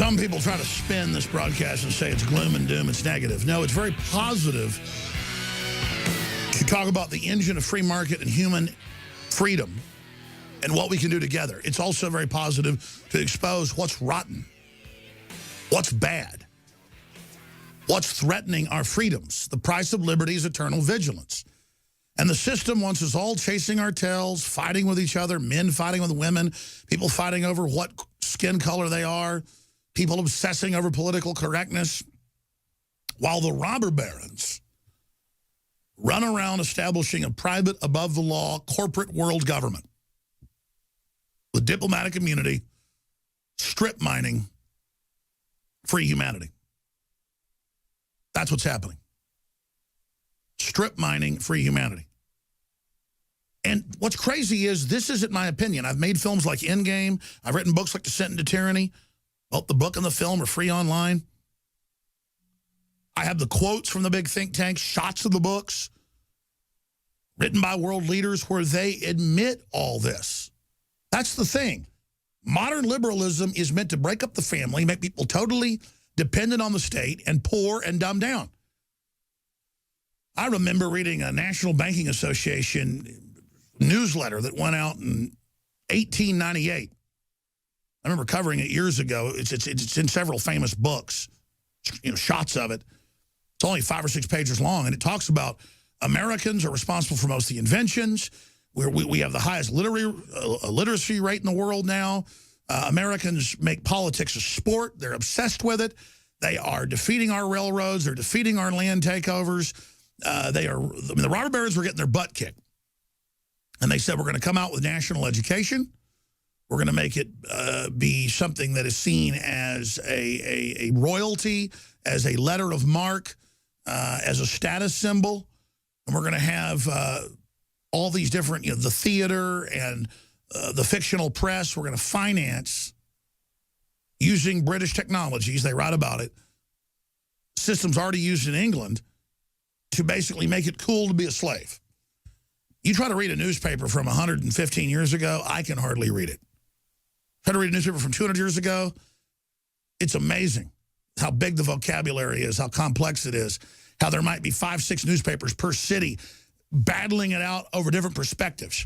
Some people try to spin this broadcast and say it's gloom and doom, it's negative. No, it's very positive to talk about the engine of free market and human freedom and what we can do together. It's also very positive to expose what's rotten, what's bad, what's threatening our freedoms. The price of liberty is eternal vigilance. And the system wants us all chasing our tails, fighting with each other, men fighting with women, people fighting over what skin color they are, people obsessing over political correctness, while the robber barons run around establishing a private, above-the-law, corporate world government with diplomatic immunity, strip mining free humanity. That's what's happening. Strip mining free humanity. And what's crazy is, this isn't my opinion. I've made films like Endgame. I've written books like Descent into Tyranny. Well, the book and the film are free online. I have the quotes from the big think tanks, shots of the books, written by world leaders where they admit all this. That's the thing. Modern liberalism is meant to break up the family, make people totally dependent on the state, and poor and dumb down. I remember reading a National Banking Association newsletter that went out in 1898. I remember covering it years ago. It's in several famous books, shots of it. It's only 5 or 6 pages long, and it talks about Americans are responsible for most of the inventions. We have the highest literacy rate in the world now. Americans make politics a sport. They're obsessed with it. They are defeating our railroads. They're defeating our land takeovers. The robber barons were getting their butt kicked. And they said, we're going to come out with national education. We're going to make it be something that is seen as a royalty, as a letter of marque, as a status symbol. And we're going to have all these different, the theater and the fictional press. We're going to finance, using British technologies, they write about it, systems already used in England, to basically make it cool to be a slave. You try to read a newspaper from 115 years ago, I can hardly read it. Try to read a newspaper from 200 years ago, it's amazing how big the vocabulary is, how complex it is, how there might be 5, 6 newspapers per city battling it out over different perspectives.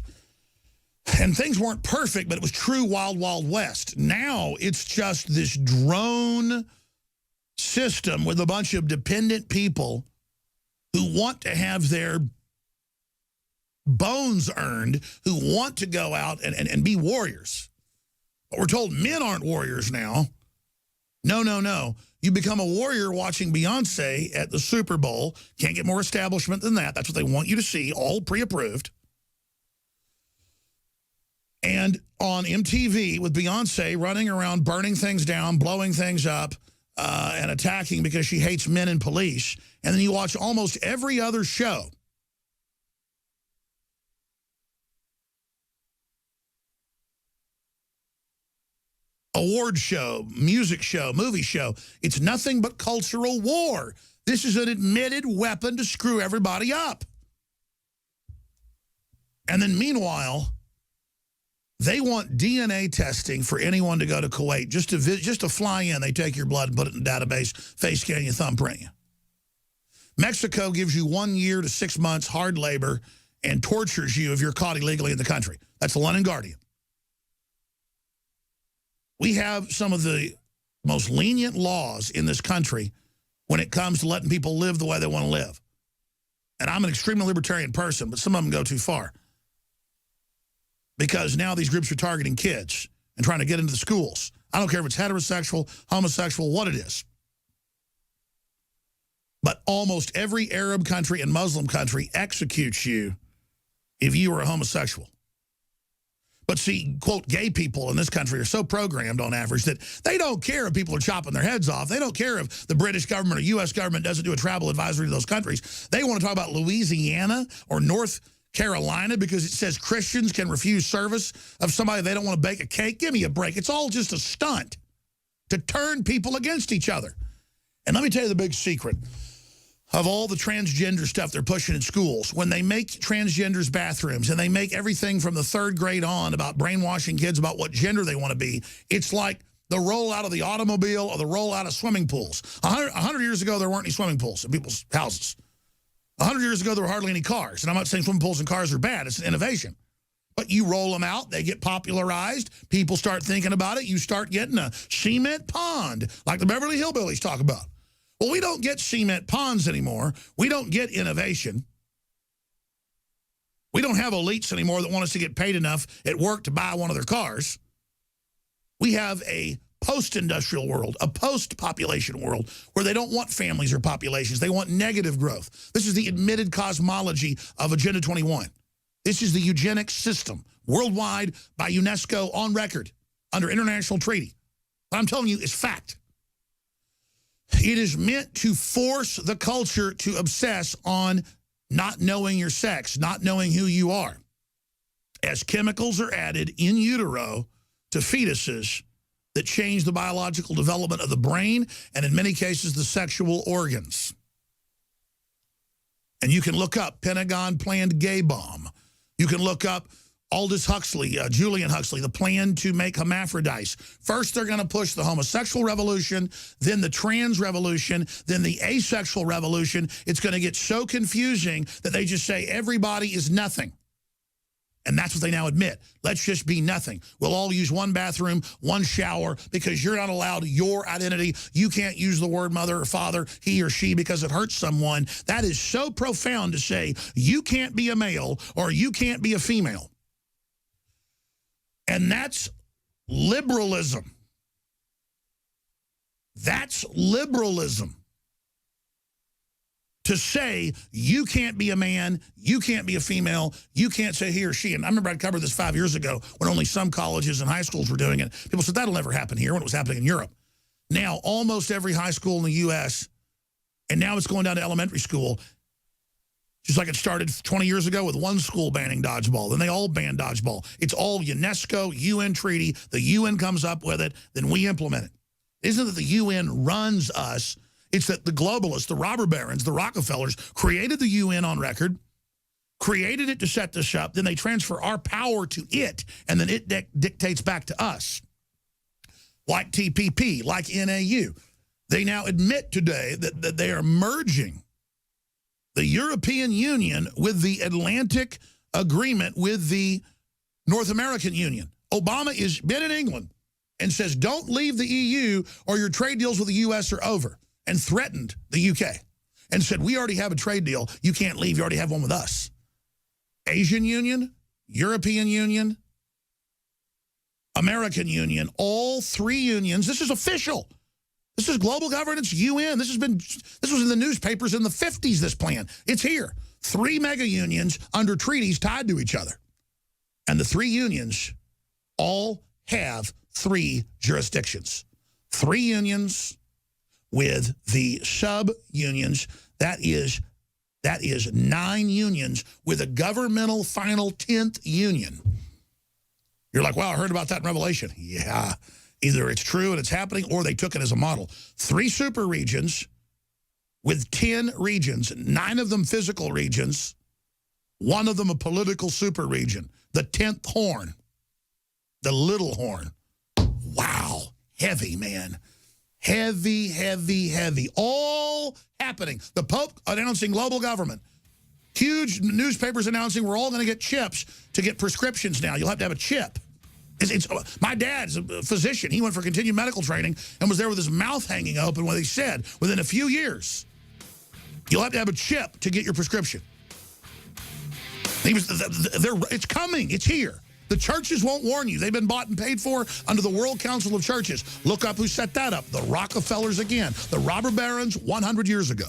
And things weren't perfect, but it was true wild, wild west. Now it's just this drone system with a bunch of dependent people who want to have their bones earned, who want to go out and be warriors. But we're told men aren't warriors now. No, no, no. You become a warrior watching Beyonce at the Super Bowl. Can't get more establishment than that. That's what they want you to see, all pre-approved. And on MTV with Beyonce running around, burning things down, blowing things up, and attacking because she hates men and police. And then you watch almost every other show. Award show, music show, movie show. It's nothing but cultural war. This is an admitted weapon to screw everybody up. And then meanwhile, they want DNA testing for anyone to go to Kuwait. Just to fly in, they take your blood and put it in a database, face scan you, thumbprint you. Mexico gives you 1 year to 6 months hard labor and tortures you if you're caught illegally in the country. That's the London Guardian. We have some of the most lenient laws in this country when it comes to letting people live the way they want to live. And I'm an extremely libertarian person, but some of them go too far. Because now these groups are targeting kids and trying to get into the schools. I don't care if it's heterosexual, homosexual, what it is. But almost every Arab country and Muslim country executes you if you are a homosexual. But see, quote, gay people in this country are so programmed on average that they don't care if people are chopping their heads off. They don't care if the British government or U.S. government doesn't do a travel advisory to those countries. They want to talk about Louisiana or North Carolina because it says Christians can refuse service of somebody they don't want to bake a cake. Give me a break. It's all just a stunt to turn people against each other. And let me tell you the big secret of all the transgender stuff they're pushing in schools. When they make transgenders bathrooms and they make everything from the 3rd grade on about brainwashing kids about what gender they want to be, it's like the rollout of the automobile or the rollout of swimming pools. 100 years ago, there weren't any swimming pools in people's houses. 100 years ago, there were hardly any cars. And I'm not saying swimming pools and cars are bad. It's an innovation. But you roll them out, they get popularized, people start thinking about it, you start getting a cement pond, like the Beverly Hillbillies talk about. Well, we don't get cement ponds anymore. We don't get innovation. We don't have elites anymore that want us to get paid enough at work to buy one of their cars. We have a post-industrial world, a post-population world, where they don't want families or populations. They want negative growth. This is the admitted cosmology of Agenda 21. This is the eugenics system, worldwide by UNESCO on record, under international treaty. What I'm telling you is fact. It is meant to force the culture to obsess on not knowing your sex, not knowing who you are, as chemicals are added in utero to fetuses that change the biological development of the brain and in many cases the sexual organs. And you can look up Pentagon planned gay bomb. You can look up Aldous Huxley, Julian Huxley, the plan to make hermaphrodites. First, they're going to push the homosexual revolution, then the trans revolution, then the asexual revolution. It's going to get so confusing that they just say everybody is nothing. And that's what they now admit. Let's just be nothing. We'll all use one bathroom, one shower, because you're not allowed your identity. You can't use the word mother or father, he or she, because it hurts someone. That is so profound to say you can't be a male or you can't be a female. And that's liberalism. That's liberalism. To say you can't be a man, you can't be a female, you can't say he or she. And I remember I covered this 5 years ago when only some colleges and high schools were doing it. People said that'll never happen here when it was happening in Europe. Now, almost every high school in the U.S., and now it's going down to elementary school, just like it started 20 years ago with one school banning dodgeball. Then they all banned dodgeball. It's all UNESCO, UN treaty. The UN comes up with it, then we implement it. It isn't that the UN runs us. It's that the globalists, the robber barons, the Rockefellers created the UN on record, created it to set this up, then they transfer our power to it, and then it dictates back to us. Like TPP, like NAU. They now admit today that they are merging the European Union with the Atlantic Agreement with the North American Union. Obama has been in England and says, don't leave the EU or your trade deals with the U.S. are over, and threatened the UK and said, we already have a trade deal. You can't leave. You already have one with us. Asian Union, European Union, American Union, all three unions. This is official. This is global governance, UN. This was in the newspapers in the 50s, this plan. It's here. 3 mega unions under treaties tied to each other. And the 3 unions all have 3 jurisdictions. 3 unions with the sub-unions. That is 9 unions with a governmental final 10th union. You're like, wow, I heard about that in Revelation. Yeah, either it's true and it's happening or they took it as a model. 3 super regions with 10 regions, 9 of them physical regions, 1 of them a political super region, the 10th horn, the little horn. Wow, heavy, man. Heavy, heavy, heavy. All happening. The Pope announcing global government. Huge newspapers announcing we're all going to get chips to get prescriptions now. You'll have to have a chip. My dad's a physician. He went for continued medical training and was there with his mouth hanging open when they said, within a few years, you'll have to have a chip to get your prescription. It's coming. It's here. The churches won't warn you. They've been bought and paid for under the World Council of Churches. Look up who set that up. The Rockefellers again. The robber barons 100 years ago.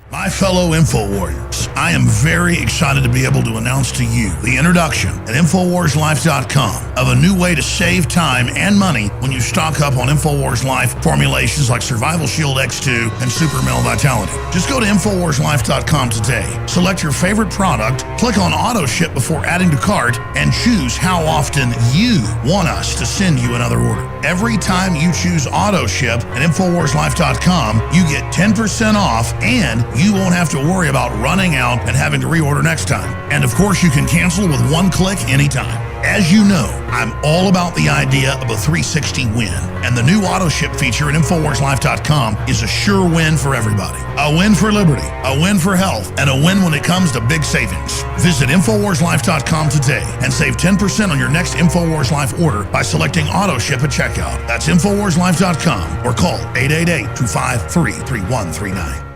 My fellow InfoWarriors, I am very excited to be able to announce to you the introduction at InfoWarsLife.com of a new way to save time and money when you stock up on InfoWars Life formulations like Survival Shield X2 and Super Male Vitality. Just go to InfoWarsLife.com today, select your favorite product, click on Auto Ship before adding to cart, and choose how often you want us to send you another order. Every time you choose Auto Ship at InfoWarsLife.com, you get 10% off and you will won't have to worry about running out and having to reorder next time. And of course, you can cancel with one click anytime. As you know, I'm all about the idea of a 360 win, and the new auto ship feature at InfoWarsLife.com is a sure win for everybody. A win for liberty, a win for health, and a win when it comes to big savings. Visit InfoWarsLife.com today and save 10% on your next InfoWars Life order by selecting auto ship at checkout. That's InfoWarsLife.com or call 888-253-3139.